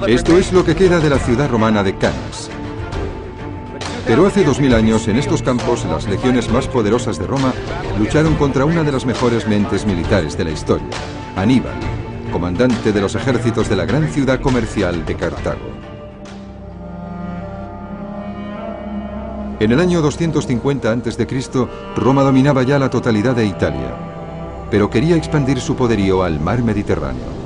Esto es lo que queda de la ciudad romana de Cannas. Pero hace 2000 años, en estos campos, las legiones más poderosas de Roma lucharon contra una de las mejores mentes militares de la historia, Aníbal, comandante de los ejércitos de la gran ciudad comercial de Cartago. En el año 250 a.C., Roma dominaba ya la totalidad de Italia, pero quería expandir su poderío al mar Mediterráneo.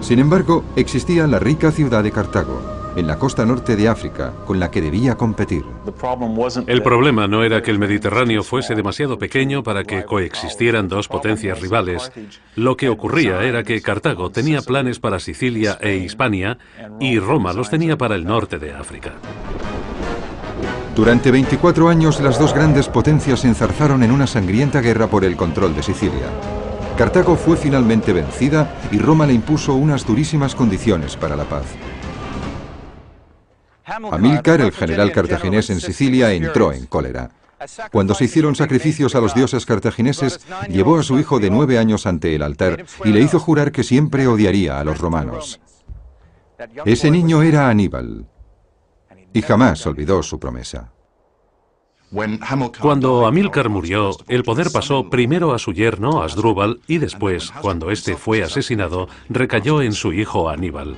Sin embargo, existía la rica ciudad de Cartago, en la costa norte de África, con la que debía competir. El problema no era que el Mediterráneo fuese demasiado pequeño para que coexistieran dos potencias rivales. Lo que ocurría era que Cartago tenía planes para Sicilia e Hispania y Roma los tenía para el norte de África. Durante 24 años, las dos grandes potencias se enzarzaron en una sangrienta guerra por el control de Sicilia. Cartago fue finalmente vencida y Roma le impuso unas durísimas condiciones para la paz. Amílcar, el general cartaginés en Sicilia, entró en cólera. Cuando se hicieron sacrificios a los dioses cartagineses, llevó a su hijo de 9 años ante el altar y le hizo jurar que siempre odiaría a los romanos. Ese niño era Aníbal, y jamás olvidó su promesa. Cuando Amílcar murió, el poder pasó primero a su yerno, Asdrúbal, y después, cuando este fue asesinado, recayó en su hijo Aníbal.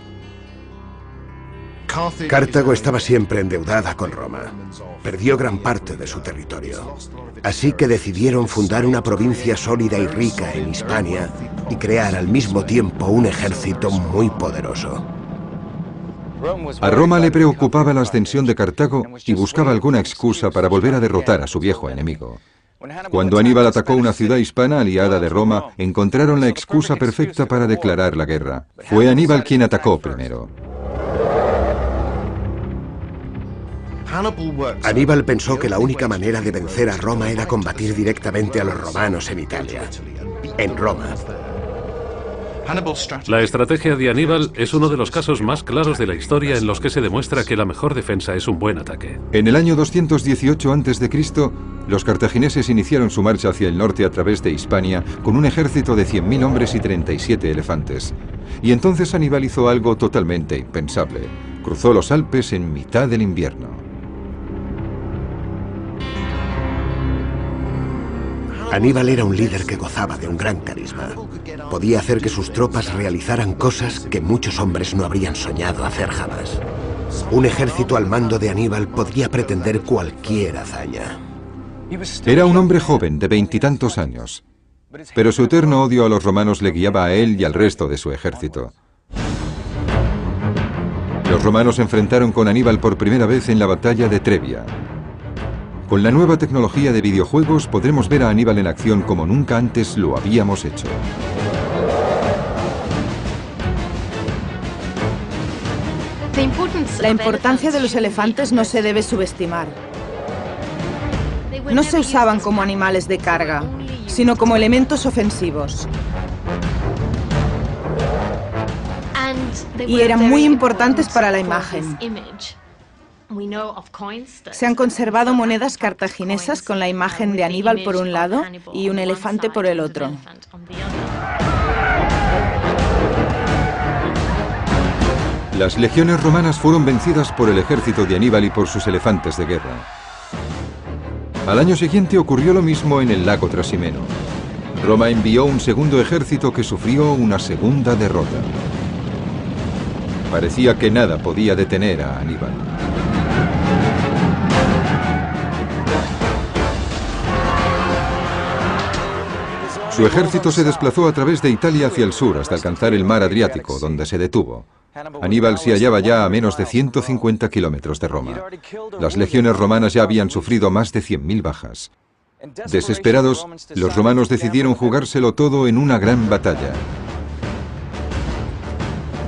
Cartago estaba siempre endeudada con Roma. Perdió gran parte de su territorio. Así que decidieron fundar una provincia sólida y rica en Hispania y crear al mismo tiempo un ejército muy poderoso. A Roma le preocupaba la ascensión de Cartago y buscaba alguna excusa para volver a derrotar a su viejo enemigo. Cuando Aníbal atacó una ciudad hispana aliada de Roma, encontraron la excusa perfecta para declarar la guerra. Fue Aníbal quien atacó primero. Aníbal pensó que la única manera de vencer a Roma era combatir directamente a los romanos en Italia, en Roma. La estrategia de Aníbal es uno de los casos más claros de la historia en los que se demuestra que la mejor defensa es un buen ataque. En el año 218 a.C., los cartagineses iniciaron su marcha hacia el norte a través de Hispania con un ejército de 100.000 hombres y 37 elefantes. Y entonces Aníbal hizo algo totalmente impensable. Cruzó los Alpes en mitad del invierno. Aníbal era un líder que gozaba de un gran carisma. Podía hacer que sus tropas realizaran cosas que muchos hombres no habrían soñado hacer jamás. Un ejército al mando de Aníbal podría pretender cualquier hazaña. Era un hombre joven, de 20 y tantos años, pero su eterno odio a los romanos le guiaba a él y al resto de su ejército. Los romanos se enfrentaron con Aníbal por primera vez en la batalla de Trebia. Con la nueva tecnología de videojuegos podremos ver a Aníbal en acción como nunca antes lo habíamos hecho. La importancia de los elefantes no se debe subestimar. No se usaban como animales de carga, sino como elementos ofensivos. Y eran muy importantes para la imagen. Se han conservado monedas cartaginesas con la imagen de Aníbal por un lado y un elefante por el otro. Las legiones romanas fueron vencidas por el ejército de Aníbal y por sus elefantes de guerra. Al año siguiente ocurrió lo mismo en el lago Trasimeno. Roma envió un segundo ejército que sufrió una segunda derrota. Parecía que nada podía detener a Aníbal. Su ejército se desplazó a través de Italia hacia el sur hasta alcanzar el mar Adriático, donde se detuvo. Aníbal se hallaba ya a menos de 150 kilómetros de Roma. Las legiones romanas ya habían sufrido más de 100.000 bajas. Desesperados, los romanos decidieron jugárselo todo en una gran batalla,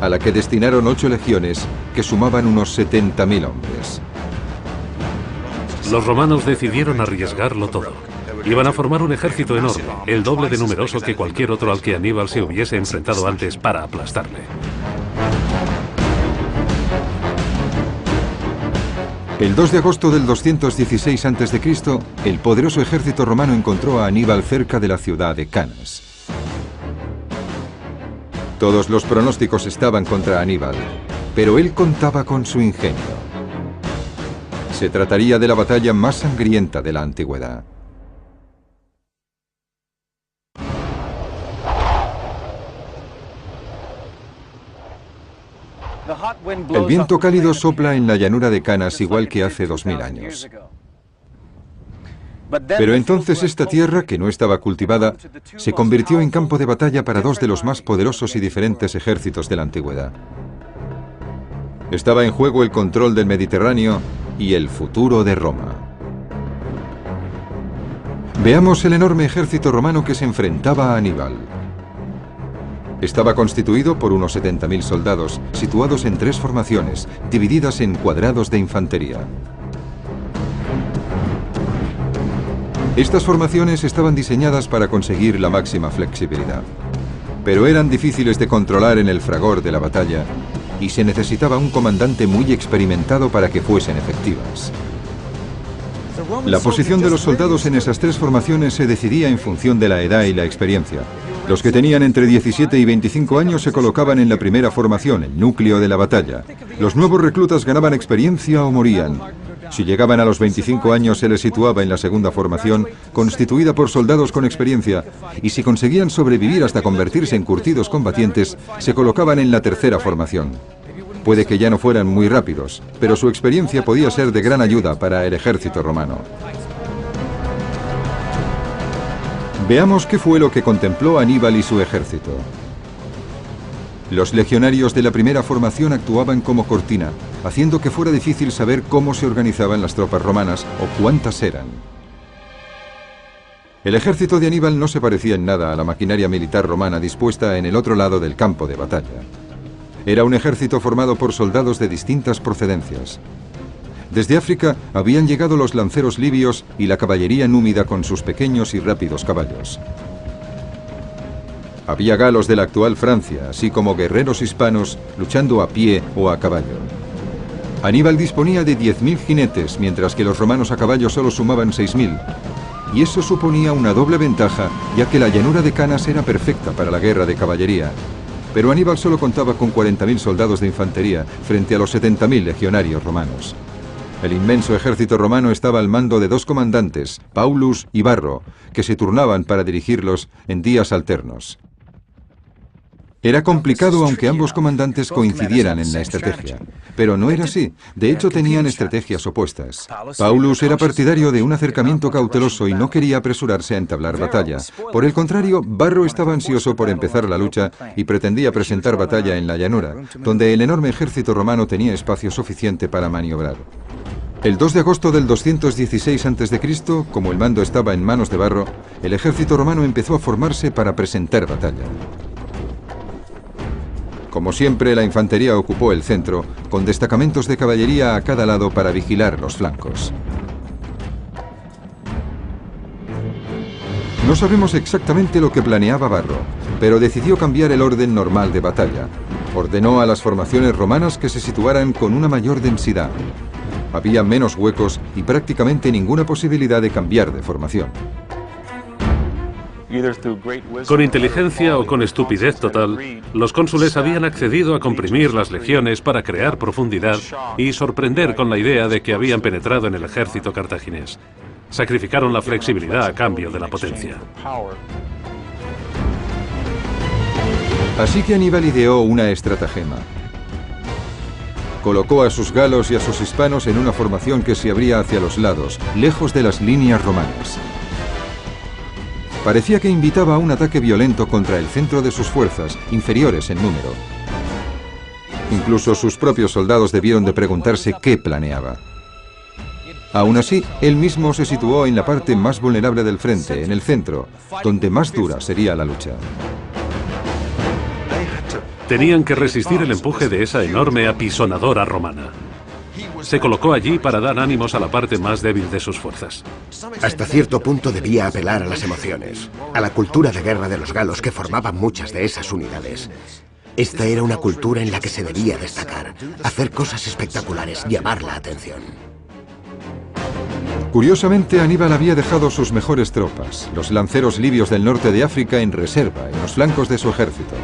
a la que destinaron 8 legiones que sumaban unos 70.000 hombres. Los romanos decidieron arriesgarlo todo. Iban a formar un ejército enorme, el doble de numeroso que cualquier otro al que Aníbal se hubiese enfrentado antes para aplastarle. El 2 de agosto del 216 a.C., el poderoso ejército romano encontró a Aníbal cerca de la ciudad de Cannas. Todos los pronósticos estaban contra Aníbal, pero él contaba con su ingenio. Se trataría de la batalla más sangrienta de la antigüedad. El viento cálido sopla en la llanura de Canas igual que hace 2000 años. Pero entonces esta tierra, que no estaba cultivada, se convirtió en campo de batalla para dos de los más poderosos y diferentes ejércitos de la antigüedad. Estaba en juego el control del Mediterráneo y el futuro de Roma. Veamos el enorme ejército romano que se enfrentaba a Aníbal. Estaba constituido por unos 70.000 soldados, situados en 3 formaciones, divididas en cuadrados de infantería. Estas formaciones estaban diseñadas para conseguir la máxima flexibilidad, pero eran difíciles de controlar en el fragor de la batalla y se necesitaba un comandante muy experimentado para que fuesen efectivas. La posición de los soldados en esas 3 formaciones se decidía en función de la edad y la experiencia. Los que tenían entre 17 y 25 años se colocaban en la primera formación, el núcleo de la batalla. Los nuevos reclutas ganaban experiencia o morían. Si llegaban a los 25 años se les situaba en la segunda formación, constituida por soldados con experiencia, y si conseguían sobrevivir hasta convertirse en curtidos combatientes, se colocaban en la tercera formación. Puede que ya no fueran muy rápidos, pero su experiencia podía ser de gran ayuda para el ejército romano. Veamos qué fue lo que contempló Aníbal y su ejército. Los legionarios de la primera formación actuaban como cortina, haciendo que fuera difícil saber cómo se organizaban las tropas romanas o cuántas eran. El ejército de Aníbal no se parecía en nada a la maquinaria militar romana dispuesta en el otro lado del campo de batalla. Era un ejército formado por soldados de distintas procedencias. Desde África habían llegado los lanceros libios y la caballería númida con sus pequeños y rápidos caballos. Había galos de la actual Francia, así como guerreros hispanos luchando a pie o a caballo. Aníbal disponía de 10.000 jinetes, mientras que los romanos a caballo solo sumaban 6.000. Y eso suponía una doble ventaja, ya que la llanura de Canas era perfecta para la guerra de caballería. Pero Aníbal solo contaba con 40.000 soldados de infantería frente a los 70.000 legionarios romanos. El inmenso ejército romano estaba al mando de 2 comandantes, Paulus y Varro, que se turnaban para dirigirlos en días alternos. Era complicado aunque ambos comandantes coincidieran en la estrategia, pero no era así. De hecho, tenían estrategias opuestas. Paulus era partidario de un acercamiento cauteloso y no quería apresurarse a entablar batalla. Por el contrario, Varro estaba ansioso por empezar la lucha y pretendía presentar batalla en la llanura, donde el enorme ejército romano tenía espacio suficiente para maniobrar. El 2 de agosto del 216 a.C., como el mando estaba en manos de Varro, el ejército romano empezó a formarse para presentar batalla. Como siempre, la infantería ocupó el centro, con destacamentos de caballería a cada lado para vigilar los flancos. No sabemos exactamente lo que planeaba Varro, pero decidió cambiar el orden normal de batalla. Ordenó a las formaciones romanas que se situaran con una mayor densidad. Había menos huecos y prácticamente ninguna posibilidad de cambiar de formación. Con inteligencia o con estupidez total, los cónsules habían accedido a comprimir las legiones para crear profundidad y sorprender con la idea de que habían penetrado en el ejército cartaginés. Sacrificaron la flexibilidad a cambio de la potencia. Así que Aníbal ideó una estratagema. Colocó a sus galos y a sus hispanos en una formación que se abría hacia los lados, lejos de las líneas romanas. Parecía que invitaba a un ataque violento contra el centro de sus fuerzas, inferiores en número. Incluso sus propios soldados debieron de preguntarse qué planeaba. Aún así, él mismo se situó en la parte más vulnerable del frente, en el centro, donde más dura sería la lucha. Tenían que resistir el empuje de esa enorme apisonadora romana. Se colocó allí para dar ánimos a la parte más débil de sus fuerzas. Hasta cierto punto debía apelar a las emociones, a la cultura de guerra de los galos que formaban muchas de esas unidades. Esta era una cultura en la que se debía destacar, hacer cosas espectaculares, llamar la atención. Curiosamente, Aníbal había dejado sus mejores tropas, los lanceros libios del norte de África, en reserva, en los flancos de su ejército.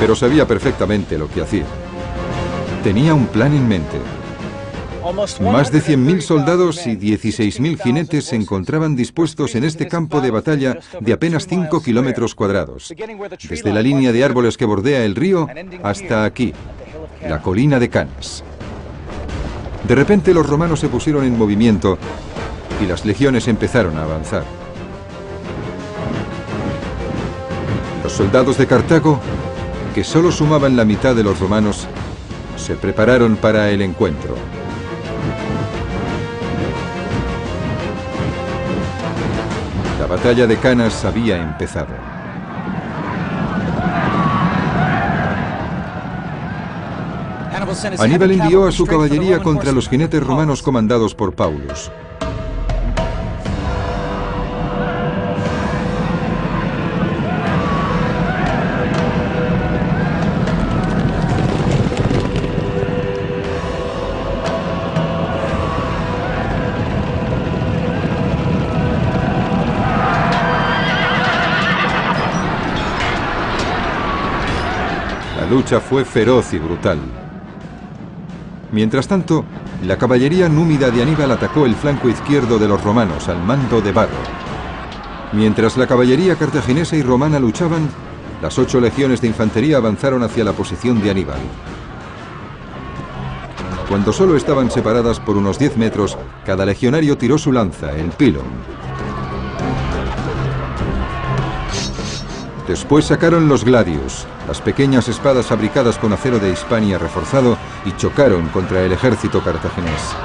pero sabía perfectamente lo que hacía. Tenía un plan en mente. Más de 100.000 soldados y 16.000 jinetes se encontraban dispuestos en este campo de batalla de apenas 5 kilómetros cuadrados, desde la línea de árboles que bordea el río hasta aquí, la colina de Canas. De repente los romanos se pusieron en movimiento y las legiones empezaron a avanzar. Los soldados de Cartago, que solo sumaban la mitad de los romanos, se prepararon para el encuentro. La batalla de Canas había empezado. Aníbal envió a su caballería contra los jinetes romanos comandados por Paulus. La lucha fue feroz y brutal. Mientras tanto, la caballería númida de Aníbal atacó el flanco izquierdo de los romanos al mando de Varro. Mientras la caballería cartaginesa y romana luchaban, las 8 legiones de infantería avanzaron hacia la posición de Aníbal. Cuando solo estaban separadas por unos 10 metros, cada legionario tiró su lanza, el pilum. Después sacaron los gladius, las pequeñas espadas fabricadas con acero de Hispania reforzado, y chocaron contra el ejército cartaginés.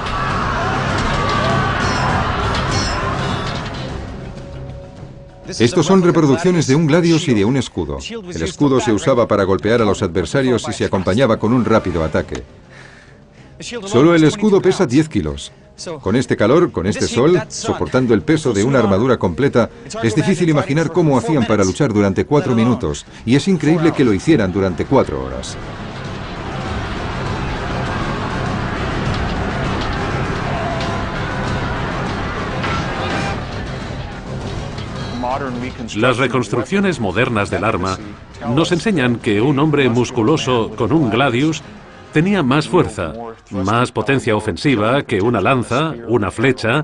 Estos son reproducciones de un gladius y de un escudo. El escudo se usaba para golpear a los adversarios y se acompañaba con un rápido ataque. Solo el escudo pesa 10 kilos. Con este calor, con este sol, soportando el peso de una armadura completa, es difícil imaginar cómo hacían para luchar durante 4 minutos, y es increíble que lo hicieran durante 4 horas. Las reconstrucciones modernas del arma nos enseñan que un hombre musculoso con un gladius tenía más fuerza, más potencia ofensiva que una lanza, una flecha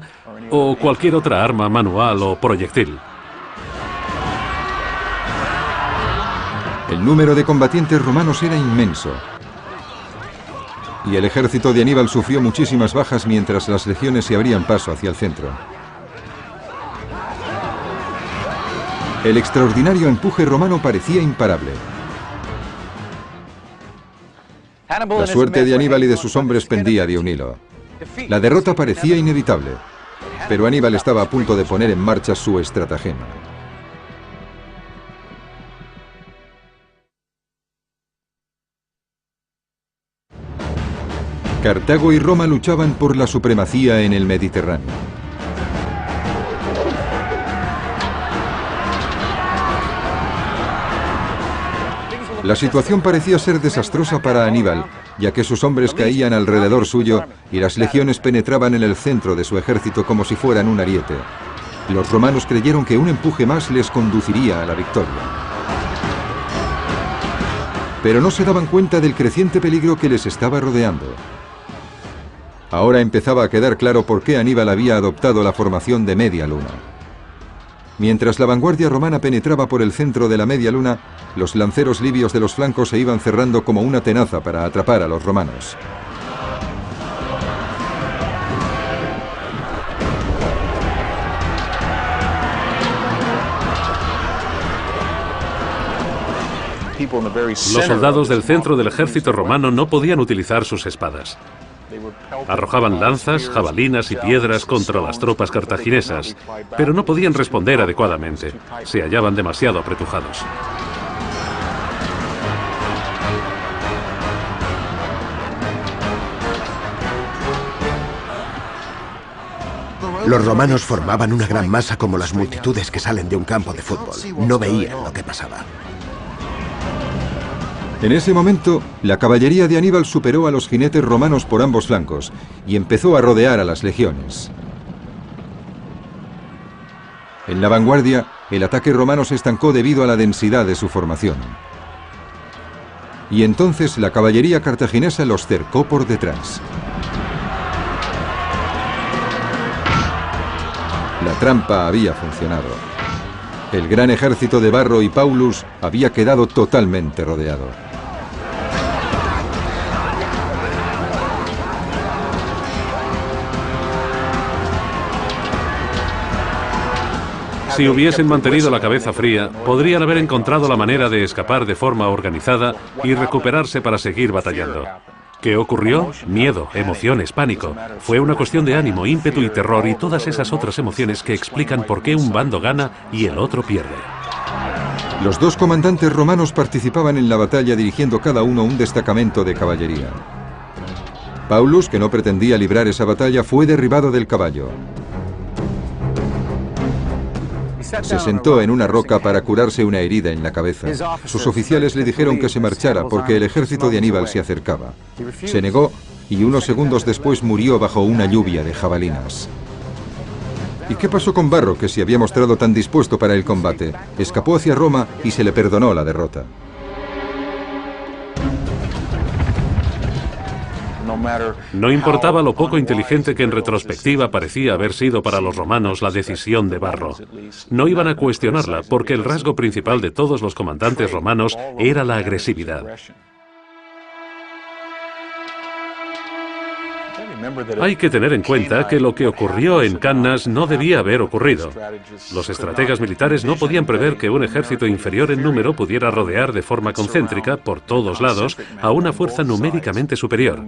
o cualquier otra arma manual o proyectil. El número de combatientes romanos era inmenso. Y el ejército de Aníbal sufrió muchísimas bajas mientras las legiones se abrían paso hacia el centro. El extraordinario empuje romano parecía imparable. La suerte de Aníbal y de sus hombres pendía de un hilo. La derrota parecía inevitable, pero Aníbal estaba a punto de poner en marcha su estratagema. Cartago y Roma luchaban por la supremacía en el Mediterráneo. La situación parecía ser desastrosa para Aníbal, ya que sus hombres caían alrededor suyo y las legiones penetraban en el centro de su ejército como si fueran un ariete. Los romanos creyeron que un empuje más les conduciría a la victoria. Pero no se daban cuenta del creciente peligro que les estaba rodeando. Ahora empezaba a quedar claro por qué Aníbal había adoptado la formación de media luna. Mientras la vanguardia romana penetraba por el centro de la media luna, los lanceros libios de los flancos se iban cerrando como una tenaza para atrapar a los romanos. Los soldados del centro del ejército romano no podían utilizar sus espadas. Arrojaban lanzas, jabalinas y piedras contra las tropas cartaginesas, pero no podían responder adecuadamente. Se hallaban demasiado apretujados. Los romanos formaban una gran masa como las multitudes que salen de un campo de fútbol. No veían lo que pasaba. En ese momento, la caballería de Aníbal superó a los jinetes romanos por ambos flancos y empezó a rodear a las legiones. En la vanguardia, el ataque romano se estancó debido a la densidad de su formación. Y entonces la caballería cartaginesa los cercó por detrás. La trampa había funcionado. El gran ejército de Varro y Paulus había quedado totalmente rodeado. Si hubiesen mantenido la cabeza fría, podrían haber encontrado la manera de escapar de forma organizada y recuperarse para seguir batallando. ¿Qué ocurrió? Miedo, emociones, pánico. Fue una cuestión de ánimo, ímpetu y terror y todas esas otras emociones que explican por qué un bando gana y el otro pierde. Los dos comandantes romanos participaban en la batalla dirigiendo cada uno un destacamento de caballería. Paulus, que no pretendía librar esa batalla, fue derribado del caballo. Se sentó en una roca para curarse una herida en la cabeza. Sus oficiales le dijeron que se marchara porque el ejército de Aníbal se acercaba. Se negó y unos segundos después murió bajo una lluvia de jabalinas. ¿Y qué pasó con Varro, que se había mostrado tan dispuesto para el combate? Escapó hacia Roma y se le perdonó la derrota. No importaba lo poco inteligente que en retrospectiva parecía haber sido para los romanos la decisión de Varro. No iban a cuestionarla porque el rasgo principal de todos los comandantes romanos era la agresividad. Hay que tener en cuenta que lo que ocurrió en Cannas no debía haber ocurrido. Los estrategas militares no podían prever que un ejército inferior en número pudiera rodear de forma concéntrica, por todos lados, a una fuerza numéricamente superior.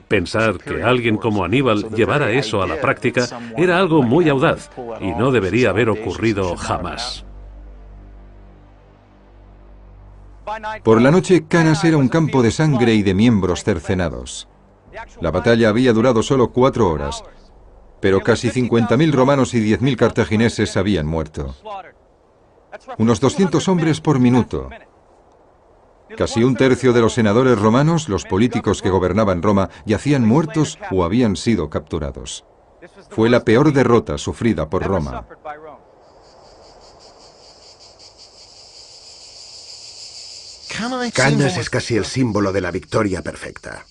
Pensar que alguien como Aníbal llevara eso a la práctica era algo muy audaz y no debería haber ocurrido jamás. Por la noche, Cannas era un campo de sangre y de miembros cercenados. La batalla había durado solo 4 horas, pero casi 50.000 romanos y 10.000 cartagineses habían muerto. Unos 200 hombres por minuto. Casi un tercio de los senadores romanos, los políticos que gobernaban Roma, yacían muertos o habían sido capturados. Fue la peor derrota sufrida por Roma. Cannas es casi el símbolo de la victoria perfecta.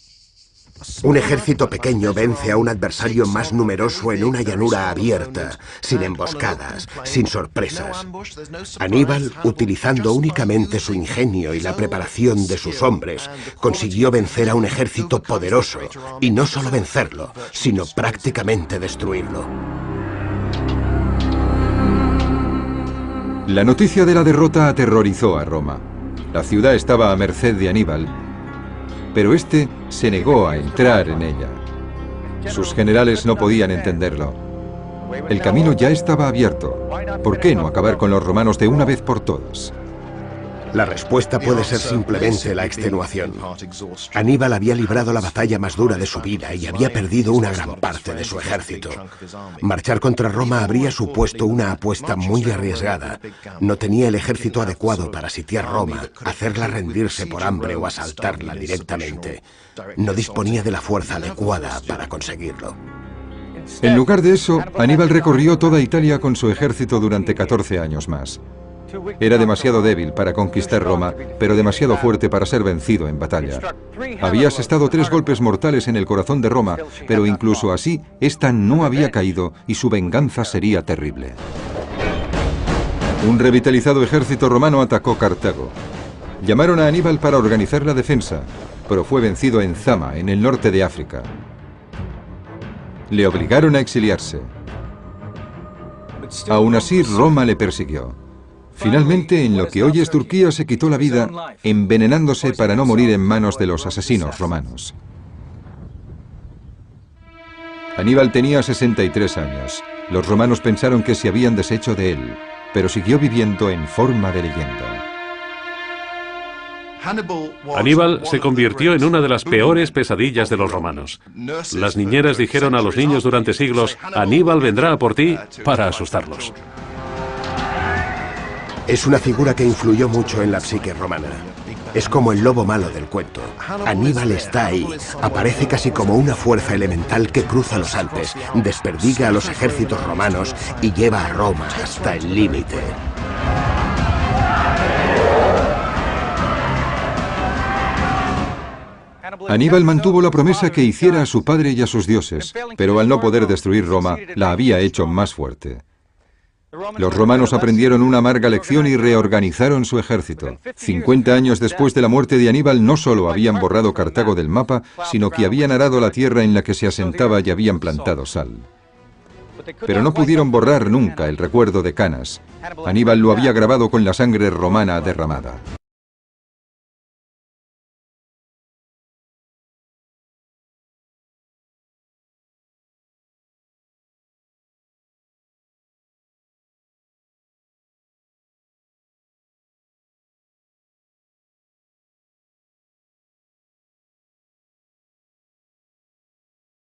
Un ejército pequeño vence a un adversario más numeroso en una llanura abierta, sin emboscadas, sin sorpresas. Aníbal, utilizando únicamente su ingenio y la preparación de sus hombres, consiguió vencer a un ejército poderoso, y no solo vencerlo, sino prácticamente destruirlo. La noticia de la derrota aterrorizó a Roma. La ciudad estaba a merced de Aníbal, pero este se negó a entrar en ella. Sus generales no podían entenderlo. El camino ya estaba abierto. ¿Por qué no acabar con los romanos de una vez por todas? La respuesta puede ser simplemente la extenuación. Aníbal había librado la batalla más dura de su vida y había perdido una gran parte de su ejército. Marchar contra Roma habría supuesto una apuesta muy arriesgada. No tenía el ejército adecuado para sitiar Roma, hacerla rendirse por hambre o asaltarla directamente. No disponía de la fuerza adecuada para conseguirlo. En lugar de eso, Aníbal recorrió toda Italia con su ejército durante 14 años más. Era demasiado débil para conquistar Roma, pero demasiado fuerte para ser vencido en batalla. Había asestado 3 golpes mortales en el corazón de Roma, pero incluso así, esta no había caído y su venganza sería terrible. Un revitalizado ejército romano atacó Cartago. Llamaron a Aníbal para organizar la defensa, pero fue vencido en Zama, en el norte de África. Le obligaron a exiliarse. Aún así, Roma le persiguió. Finalmente, en lo que hoy es Turquía, se quitó la vida envenenándose para no morir en manos de los asesinos romanos. Aníbal tenía 63 años. Los romanos pensaron que se habían deshecho de él, pero siguió viviendo en forma de leyenda. Aníbal se convirtió en una de las peores pesadillas de los romanos. Las niñeras dijeron a los niños durante siglos: Aníbal vendrá a por ti, para asustarlos. Es una figura que influyó mucho en la psique romana. Es como el lobo malo del cuento. Aníbal está ahí, aparece casi como una fuerza elemental que cruza los Alpes, desperdiga a los ejércitos romanos y lleva a Roma hasta el límite. Aníbal mantuvo la promesa que hiciera a su padre y a sus dioses, pero al no poder destruir Roma, la había hecho más fuerte. Los romanos aprendieron una amarga lección y reorganizaron su ejército. 50 años después de la muerte de Aníbal, no solo habían borrado Cartago del mapa, sino que habían arado la tierra en la que se asentaba y habían plantado sal. Pero no pudieron borrar nunca el recuerdo de Canas. Aníbal lo había grabado con la sangre romana derramada.